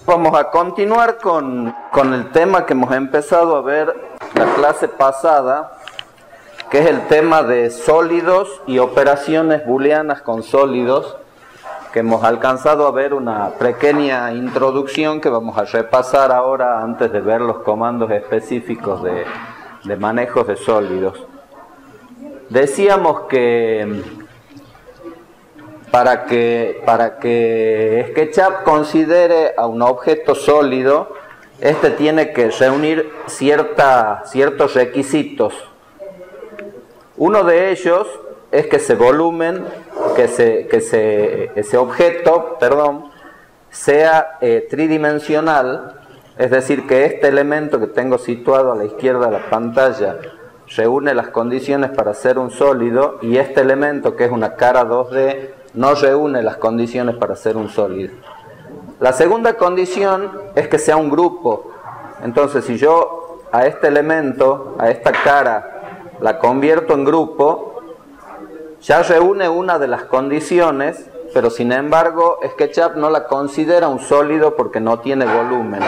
Vamos a continuar con el tema que hemos empezado a ver la clase pasada, que es el tema de sólidos y operaciones booleanas con sólidos, que hemos alcanzado a ver una pequeña introducción que vamos a repasar ahora antes de ver los comandos específicos de manejos de sólidos. Decíamos que para que SketchUp considere a un objeto sólido, este tiene que reunir ciertos requisitos. Uno de ellos es que ese objeto, sea tridimensional, es decir, que este elemento que tengo situado a la izquierda de la pantalla reúne las condiciones para ser un sólido, y este elemento, que es una cara 2D, no reúne las condiciones para ser un sólido. La segunda condición es que sea un grupo. Entonces, si yo a este elemento, a esta cara, la convierto en grupo, ya reúne una de las condiciones, pero sin embargo SketchUp no la considera un sólido porque no tiene volumen.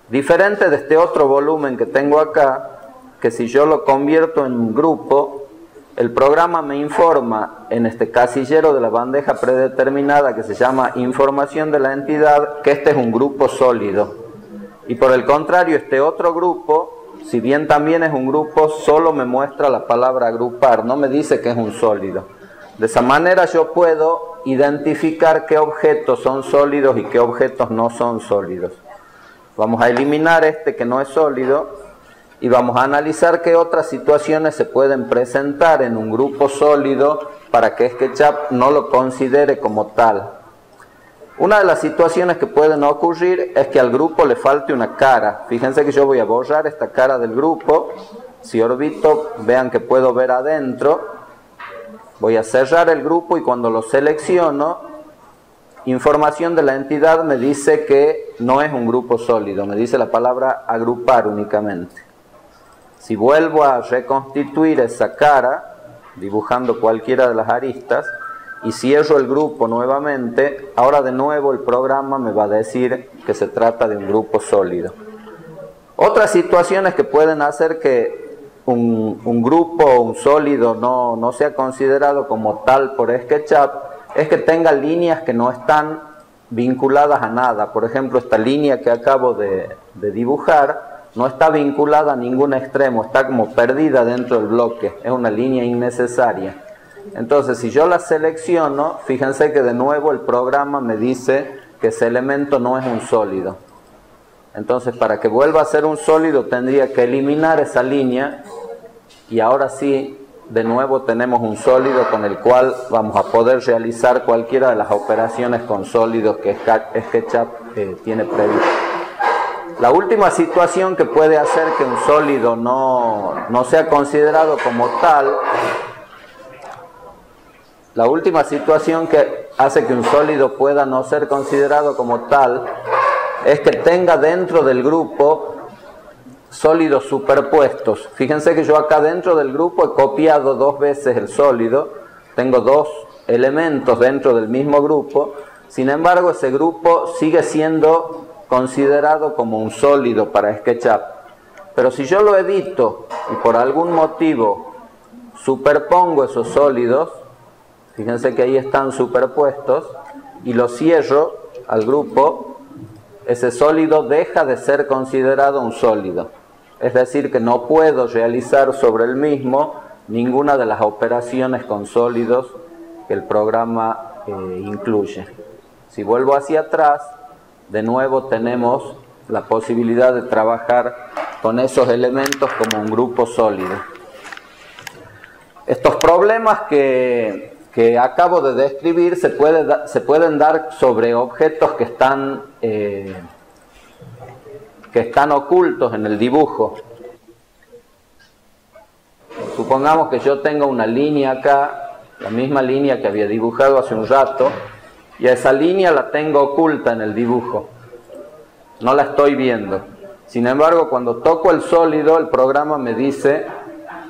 Diferente de este otro volumen que tengo acá, que si yo lo convierto en grupo, el programa me informa en este casillero de la bandeja predeterminada que se llama información de la entidad, que este es un grupo sólido. Y por el contrario, este otro grupo, si bien también es un grupo, solo me muestra la palabra agrupar, no me dice que es un sólido. De esa manera yo puedo identificar qué objetos son sólidos y qué objetos no son sólidos. Vamos a eliminar este que no es sólido y vamos a analizar qué otras situaciones se pueden presentar en un grupo sólido para que SketchUp no lo considere como tal. Una de las situaciones que pueden ocurrir es que al grupo le falte una cara. Fíjense que yo voy a borrar esta cara del grupo. Si orbito, vean que puedo ver adentro. Voy a cerrar el grupo y cuando lo selecciono, información de la entidad me dice que no es un grupo sólido. Me dice la palabra agrupar únicamente. Si vuelvo a reconstituir esa cara, dibujando cualquiera de las aristas, y cierro el grupo nuevamente, ahora de nuevo el programa me va a decir que se trata de un grupo sólido. Otras situaciones que pueden hacer que un grupo o un sólido no sea considerado como tal por SketchUp es que tenga líneas que no están vinculadas a nada. Por ejemplo, esta línea que acabo de dibujar no está vinculada a ningún extremo, está como perdida dentro del bloque, es una línea innecesaria. Entonces, si yo la selecciono, fíjense que de nuevo el programa me dice que ese elemento no es un sólido. Entonces, para que vuelva a ser un sólido tendría que eliminar esa línea, y ahora sí, de nuevo tenemos un sólido con el cual vamos a poder realizar cualquiera de las operaciones con sólidos que SketchUp tiene previsto. La última situación que puede hacer que un sólido no sea considerado como tal, la última situación que hace que un sólido pueda no ser considerado como tal, es que tenga dentro del grupo sólidos superpuestos. Fíjense que yo acá dentro del grupo he copiado dos veces el sólido, tengo dos elementos dentro del mismo grupo, sin embargo ese grupo sigue siendo considerado como un sólido para SketchUp. Pero si yo lo edito y por algún motivo superpongo esos sólidos, fíjense que ahí están superpuestos, y lo cierro al grupo, ese sólido deja de ser considerado un sólido. Es decir, que no puedo realizar sobre el mismo ninguna de las operaciones con sólidos que el programa incluye. Si vuelvo hacia atrás, de nuevo tenemos la posibilidad de trabajar con esos elementos como un grupo sólido. Estos problemas que acabo de describir se pueden dar sobre objetos que están ocultos en el dibujo. Supongamos que yo tengo una línea acá, la misma línea que había dibujado hace un rato, y a esa línea la tengo oculta en el dibujo, no la estoy viendo. Sin embargo, cuando toco el sólido, el programa me dice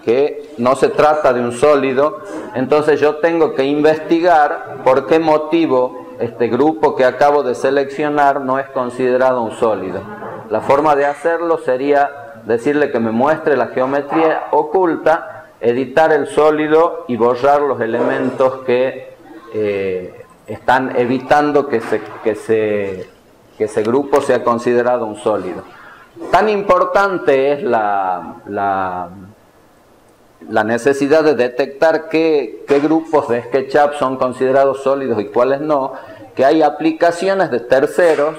que no se trata de un sólido, entonces yo tengo que investigar por qué motivo este grupo que acabo de seleccionar no es considerado un sólido. La forma de hacerlo sería decirle que me muestre la geometría oculta, editar el sólido y borrar los elementos que están evitando que ese grupo sea considerado un sólido. Tan importante es la necesidad de detectar qué grupos de SketchUp son considerados sólidos y cuáles no, que hay aplicaciones de terceros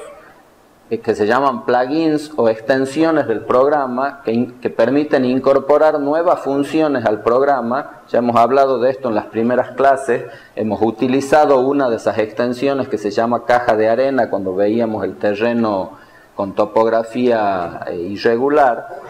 que se llaman plugins o extensiones del programa que permiten incorporar nuevas funciones al programa. Ya hemos hablado de esto en las primeras clases, hemos utilizado una de esas extensiones que se llama caja de arena cuando veíamos el terreno con topografía irregular.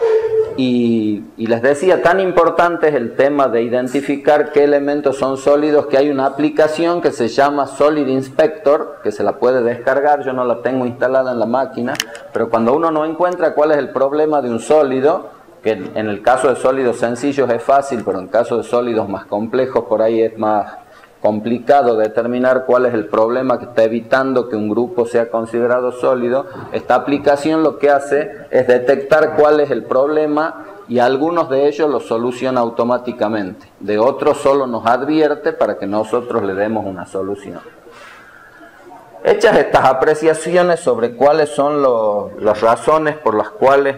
Y les decía, tan importante es el tema de identificar qué elementos son sólidos, que hay una aplicación que se llama Solid Inspector, que se la puede descargar, yo no la tengo instalada en la máquina, pero cuando uno no encuentra cuál es el problema de un sólido, que en el caso de sólidos sencillos es fácil, pero en caso de sólidos más complejos por ahí es más complicado determinar cuál es el problema que está evitando que un grupo sea considerado sólido. Esta aplicación lo que hace es detectar cuál es el problema y algunos de ellos los soluciona automáticamente. De otros solo nos advierte para que nosotros le demos una solución. Hechas estas apreciaciones sobre cuáles son las razones por las cuales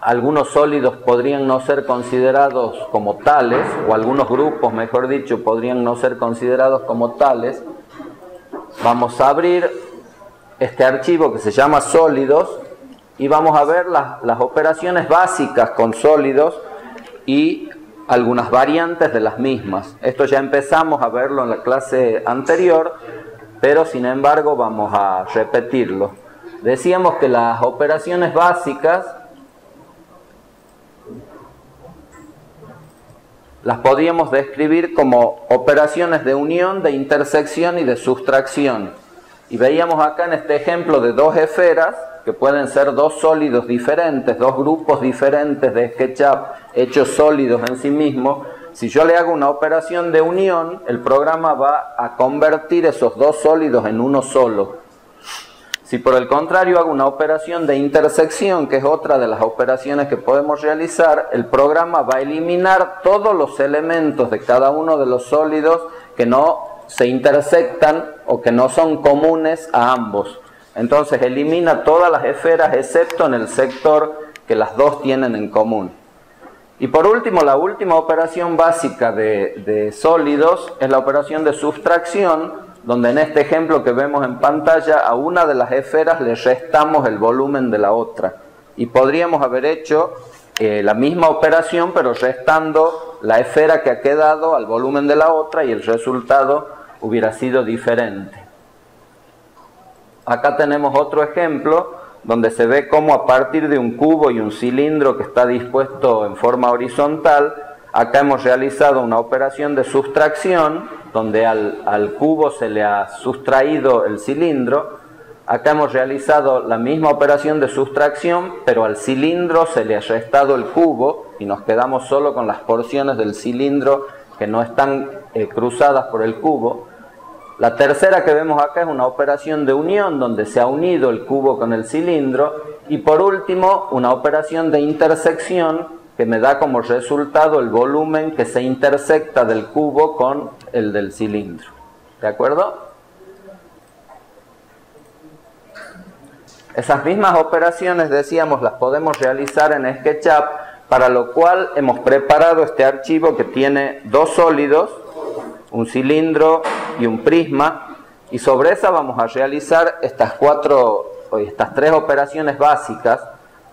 algunos sólidos podrían no ser considerados como tales, o algunos grupos, mejor dicho, podrían no ser considerados como tales, vamos a abrir este archivo que se llama sólidos y vamos a ver las operaciones básicas con sólidos y algunas variantes de las mismas. Esto ya empezamos a verlo en la clase anterior, pero sin embargo vamos a repetirlo. Decíamos que las operaciones básicas las podríamos describir como operaciones de unión, de intersección y de sustracción. Y veíamos acá en este ejemplo de dos esferas, que pueden ser dos sólidos diferentes, dos grupos diferentes de SketchUp hechos sólidos en sí mismos. Si yo le hago una operación de unión, el programa va a convertir esos dos sólidos en uno solo. Si por el contrario hago una operación de intersección, que es otra de las operaciones que podemos realizar, el programa va a eliminar todos los elementos de cada uno de los sólidos que no se intersectan o que no son comunes a ambos. Entonces elimina todas las esferas excepto en el sector que las dos tienen en común. Y por último, la última operación básica de sólidos es la operación de sustracción, donde en este ejemplo que vemos en pantalla a una de las esferas le restamos el volumen de la otra. Y podríamos haber hecho la misma operación pero restando la esfera que ha quedado al volumen de la otra y el resultado hubiera sido diferente. Acá tenemos otro ejemplo donde se ve cómo a partir de un cubo y un cilindro que está dispuesto en forma horizontal, acá hemos realizado una operación de sustracción donde al cubo se le ha sustraído el cilindro. Acá hemos realizado la misma operación de sustracción, pero al cilindro se le ha restado el cubo y nos quedamos solo con las porciones del cilindro que no están cruzadas por el cubo. La tercera que vemos acá es una operación de unión donde se ha unido el cubo con el cilindro. Y por último, una operación de intersección que me da como resultado el volumen que se intersecta del cubo con el del cilindro. ¿De acuerdo? Esas mismas operaciones, decíamos, las podemos realizar en SketchUp, para lo cual hemos preparado este archivo que tiene dos sólidos, un cilindro y un prisma, y sobre esa vamos a realizar estas tres operaciones básicas.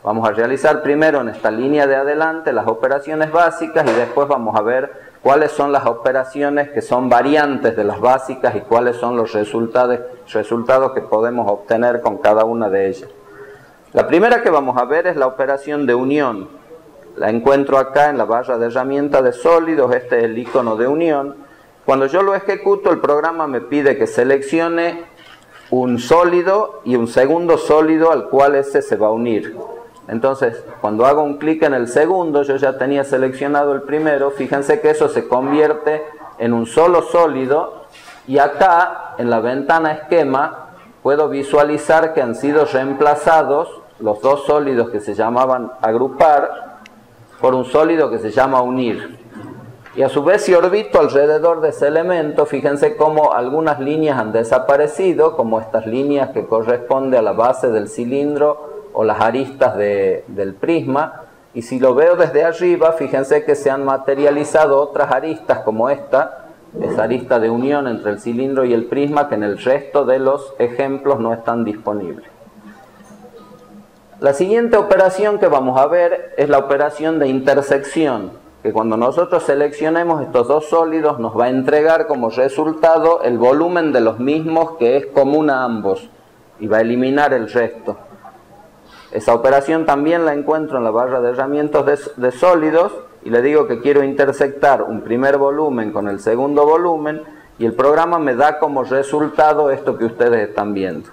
Vamos a realizar primero en esta línea de adelante las operaciones básicas y después vamos a ver cuáles son las operaciones que son variantes de las básicas y cuáles son los resultados que podemos obtener con cada una de ellas. La primera que vamos a ver es la operación de unión. La encuentro acá en la barra de herramientas de sólidos, este es el icono de unión. Cuando yo lo ejecuto, el programa me pide que seleccione un sólido y un segundo sólido al cual ese se va a unir. Entonces, cuando hago un clic en el segundo, yo ya tenía seleccionado el primero. Fíjense que eso se convierte en un solo sólido Y acá, en la ventana esquema, puedo visualizar que han sido reemplazados los dos sólidos que se llamaban agrupar por un sólido que se llama unir. Y a su vez, si orbito alrededor de ese elemento, fíjense cómo algunas líneas han desaparecido, como estas líneas que corresponden a la base del cilindro o las aristas del prisma. Y si lo veo desde arriba, fíjense que se han materializado otras aristas como esta arista de unión entre el cilindro y el prisma, que en el resto de los ejemplos no están disponibles. La siguiente operación que vamos a ver es la operación de intersección, que cuando nosotros seleccionemos estos dos sólidos nos va a entregar como resultado el volumen de los mismos, que es común a ambos, y va a eliminar el resto. Esa operación también la encuentro en la barra de herramientas de sólidos, y le digo que quiero intersectar un primer volumen con el segundo volumen, y el programa me da como resultado esto que ustedes están viendo.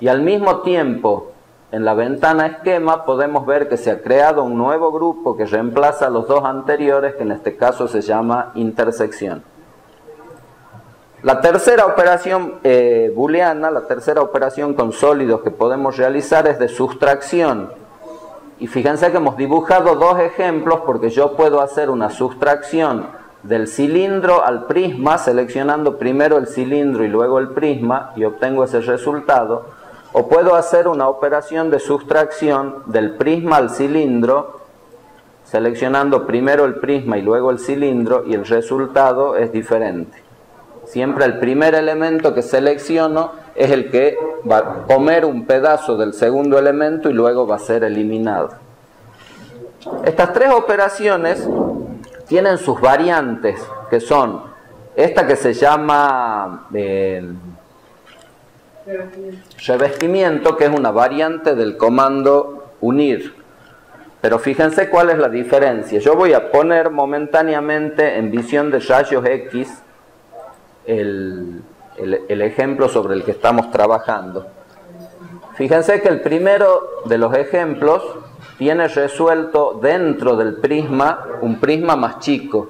Y al mismo tiempo, en la ventana esquema podemos ver que se ha creado un nuevo grupo que reemplaza a los dos anteriores, que en este caso se llama intersección. La tercera operación booleana, la tercera operación con sólidos que podemos realizar es de sustracción. Y fíjense que hemos dibujado dos ejemplos, porque yo puedo hacer una sustracción del cilindro al prisma, seleccionando primero el cilindro y luego el prisma, y obtengo ese resultado. O puedo hacer una operación de sustracción del prisma al cilindro, seleccionando primero el prisma y luego el cilindro, y el resultado es diferente. Siempre el primer elemento que selecciono es el que va a comer un pedazo del segundo elemento y luego va a ser eliminado. Estas tres operaciones tienen sus variantes, que son esta que se llama revestimiento, que es una variante del comando unir. Pero fíjense cuál es la diferencia. Yo voy a poner momentáneamente en visión de rayos X el ejemplo sobre el que estamos trabajando. Fíjense que el primero de los ejemplos tiene resuelto dentro del prisma un prisma más chico.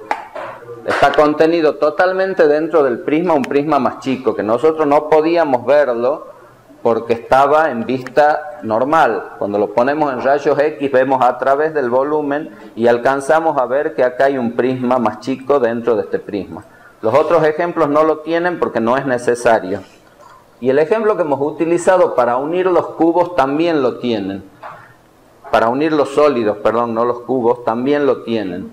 Está contenido totalmente dentro del prisma un prisma más chico, que nosotros no podíamos verlo porque estaba en vista normal. Cuando lo ponemos en rayos X vemos a través del volumen y alcanzamos a ver que acá hay un prisma más chico dentro de este prisma. Los otros ejemplos no lo tienen porque no es necesario. Y el ejemplo que hemos utilizado para unir los cubos también lo tienen. Para unir los sólidos, perdón, no los cubos, también lo tienen.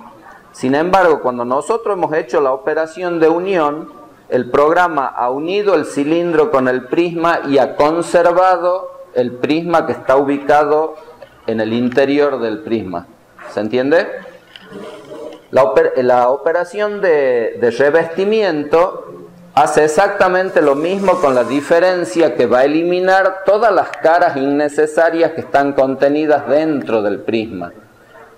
Sin embargo, cuando nosotros hemos hecho la operación de unión, el programa ha unido el cilindro con el prisma y ha conservado el prisma que está ubicado en el interior del prisma. ¿Se entiende? La operación de revestimiento hace exactamente lo mismo, con la diferencia que va a eliminar todas las caras innecesarias que están contenidas dentro del prisma.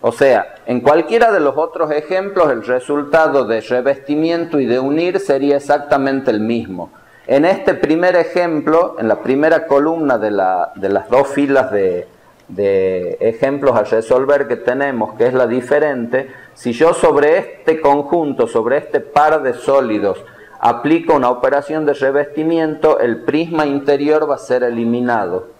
O sea, en cualquiera de los otros ejemplos el resultado de revestimiento y de unir sería exactamente el mismo. En este primer ejemplo, en la primera columna de las dos filas de ejemplos a resolver que tenemos, que es la diferente, si yo sobre este conjunto, sobre este par de sólidos, aplico una operación de revestimiento, el prisma interior va a ser eliminado.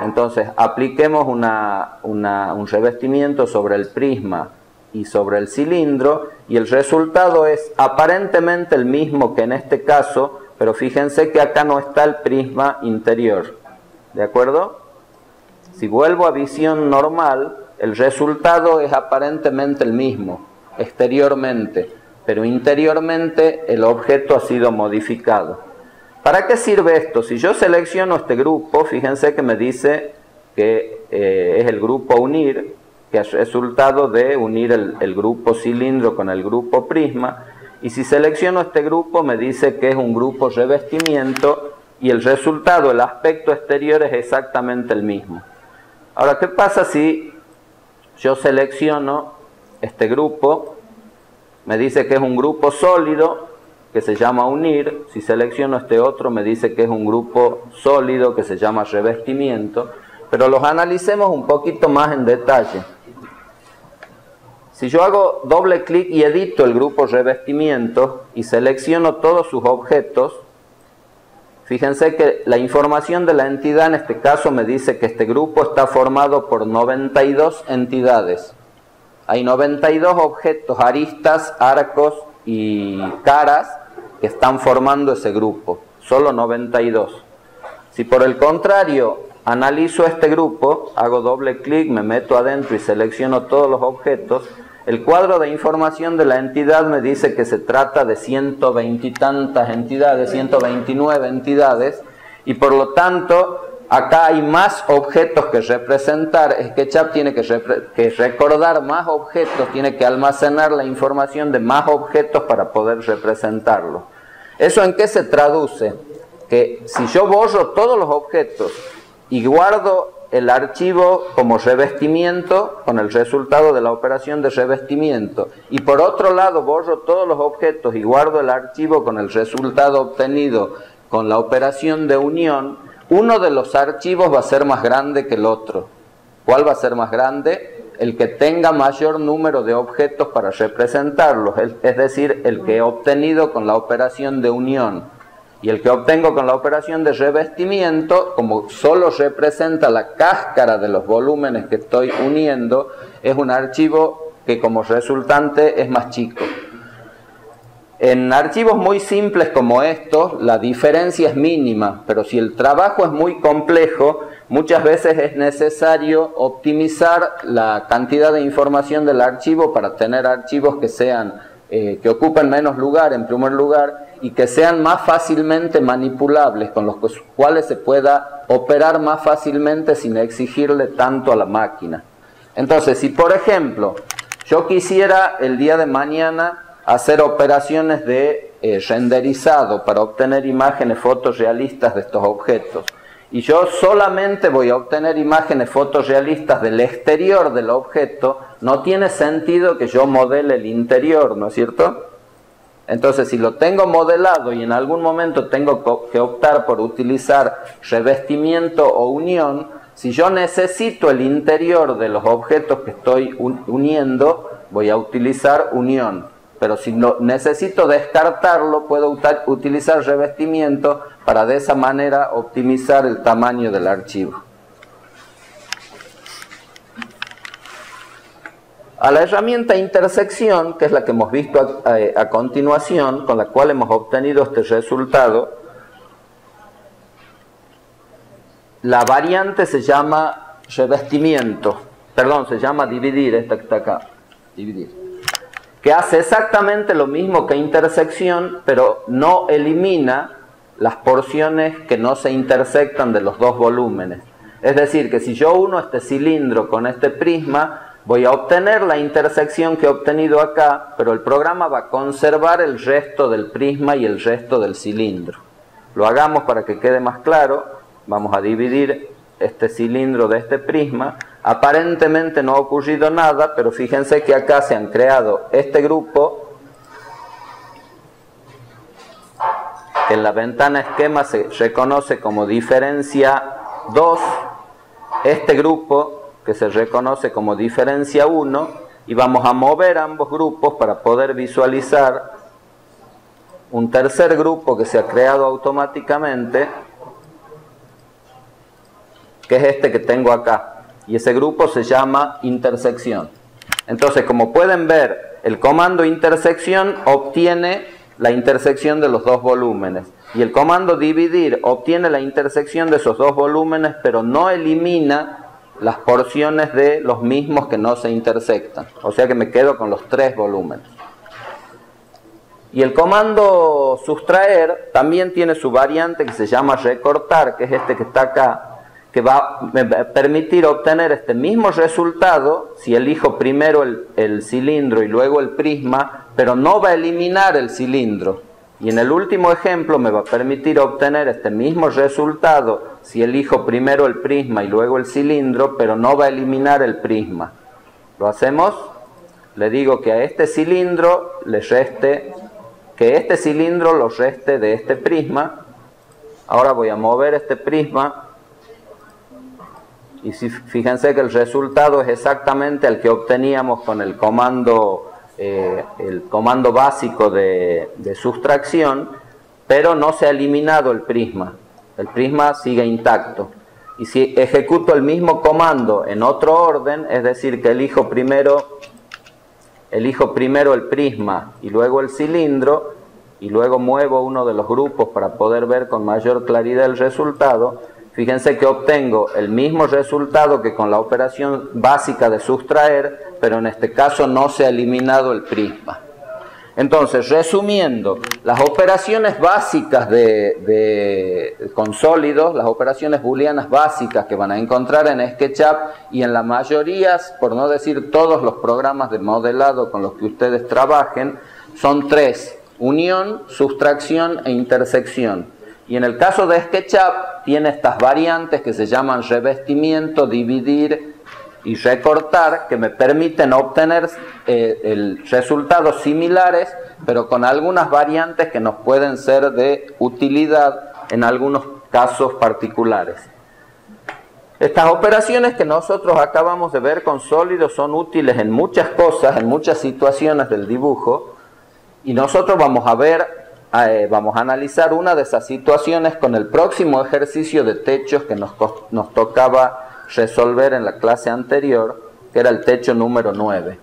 Entonces, apliquemos un revestimiento sobre el prisma y sobre el cilindro, y el resultado es aparentemente el mismo que en este caso, pero fíjense que acá no está el prisma interior. ¿De acuerdo? Si vuelvo a visión normal, el resultado es aparentemente el mismo, exteriormente, pero interiormente el objeto ha sido modificado. ¿Para qué sirve esto? Si yo selecciono este grupo, fíjense que me dice que es el grupo unir, que es resultado de unir el grupo cilindro con el grupo prisma, y si selecciono este grupo me dice que es un grupo revestimiento, y el resultado, el aspecto exterior es exactamente el mismo. Ahora, ¿qué pasa si yo selecciono este grupo? Me dice que es un grupo sólido, que se llama unir. Si selecciono este otro, me dice que es un grupo sólido, que se llama revestimiento. Pero los analicemos un poquito más en detalle. Si yo hago doble clic y edito el grupo revestimiento y selecciono todos sus objetos, fíjense que la información de la entidad en este caso me dice que este grupo está formado por 92 entidades. Hay 92 objetos, aristas, arcos y caras que están formando ese grupo, solo 92. Si por el contrario analizo este grupo, hago doble clic, me meto adentro y selecciono todos los objetos, el cuadro de información de la entidad me dice que se trata de 120 y tantas entidades, 129 entidades, y por lo tanto acá hay más objetos que representar. SketchUp tiene que recordar más objetos, tiene que almacenar la información de más objetos para poder representarlo. ¿Eso en qué se traduce? Que si yo borro todos los objetos y guardo el archivo como revestimiento con el resultado de la operación de revestimiento, y por otro lado borro todos los objetos y guardo el archivo con el resultado obtenido con la operación de unión, uno de los archivos va a ser más grande que el otro. ¿Cuál va a ser más grande? El que tenga mayor número de objetos para representarlos, es decir, el que he obtenido con la operación de unión. Y el que obtengo con la operación de revestimiento, como solo representa la cáscara de los volúmenes que estoy uniendo, es un archivo que como resultante es más chico. En archivos muy simples como estos, la diferencia es mínima, pero si el trabajo es muy complejo, muchas veces es necesario optimizar la cantidad de información del archivo para tener archivos que sean, que ocupen menos lugar en primer lugar, y que sean más fácilmente manipulables, con los cuales se pueda operar más fácilmente sin exigirle tanto a la máquina. Entonces, si por ejemplo yo quisiera el día de mañana hacer operaciones de renderizado para obtener imágenes fotorrealistas de estos objetos, y yo solamente voy a obtener imágenes fotorrealistas del exterior del objeto, no tiene sentido que yo modele el interior, ¿no es cierto? Entonces, si lo tengo modelado y en algún momento tengo que optar por utilizar revestimiento o unión, si yo necesito el interior de los objetos que estoy uniendo, voy a utilizar unión. Pero si necesito descartarlo, puedo utilizar revestimiento para de esa manera optimizar el tamaño del archivo. A la herramienta intersección, que es la que hemos visto a continuación, con la cual hemos obtenido este resultado, la variante se llama revestimiento, perdón, se llama dividir, esta que está acá, dividir, que hace exactamente lo mismo que intersección, pero no elimina las porciones que no se intersectan de los dos volúmenes. Es decir, que si yo uno este cilindro con este prisma, voy a obtener la intersección que he obtenido acá, pero el programa va a conservar el resto del prisma y el resto del cilindro. Lo hagamos para que quede más claro. Vamos a dividir este cilindro de este prisma. Aparentemente no ha ocurrido nada, pero fíjense que acá se han creado este grupo, que en la ventana esquema se reconoce como diferencia 2, este grupo que se reconoce como diferencia 1, y vamos a mover ambos grupos para poder visualizar un tercer grupo que se ha creado automáticamente, que es este que tengo acá, y ese grupo se llama intersección. Entonces, como pueden ver, el comando intersección obtiene la intersección de los dos volúmenes, y el comando dividir obtiene la intersección de esos dos volúmenes, pero no elimina las porciones de los mismos que no se intersectan. O sea que me quedo con los tres volúmenes. Y el comando sustraer también tiene su variante que se llama recortar, que es este que está acá, que va a permitir obtener este mismo resultado si elijo primero el cilindro y luego el prisma, pero no va a eliminar el cilindro. Y en el último ejemplo me va a permitir obtener este mismo resultado si elijo primero el prisma y luego el cilindro, pero no va a eliminar el prisma. ¿Lo hacemos? Le digo que a este cilindro le reste, que este cilindro lo reste de este prisma. Ahora voy a mover este prisma Y si, fíjense que el resultado es exactamente el que obteníamos con el comando básico de sustracción, pero no se ha eliminado el prisma. El prisma sigue intacto. Y si ejecuto el mismo comando en otro orden, es decir, que elijo primero el prisma y luego el cilindro, y luego muevo uno de los grupos para poder ver con mayor claridad el resultado, fíjense que obtengo el mismo resultado que con la operación básica de sustraer, pero en este caso no se ha eliminado el prisma. Entonces, resumiendo, las operaciones básicas con sólidos, las operaciones booleanas básicas que van a encontrar en SketchUp y en la mayoría, por no decir todos los programas de modelado con los que ustedes trabajen, son tres: unión, sustracción e intersección. Y en el caso de SketchUp tiene estas variantes que se llaman revestimiento, dividir y recortar, que me permiten obtener resultados similares, pero con algunas variantes que nos pueden ser de utilidad en algunos casos particulares. Estas operaciones que nosotros acabamos de ver con sólidos son útiles en muchas cosas, en muchas situaciones del dibujo, y nosotros vamos a analizar una de esas situaciones con el próximo ejercicio de techos que nos tocaba resolver en la clase anterior, que era el techo número 9.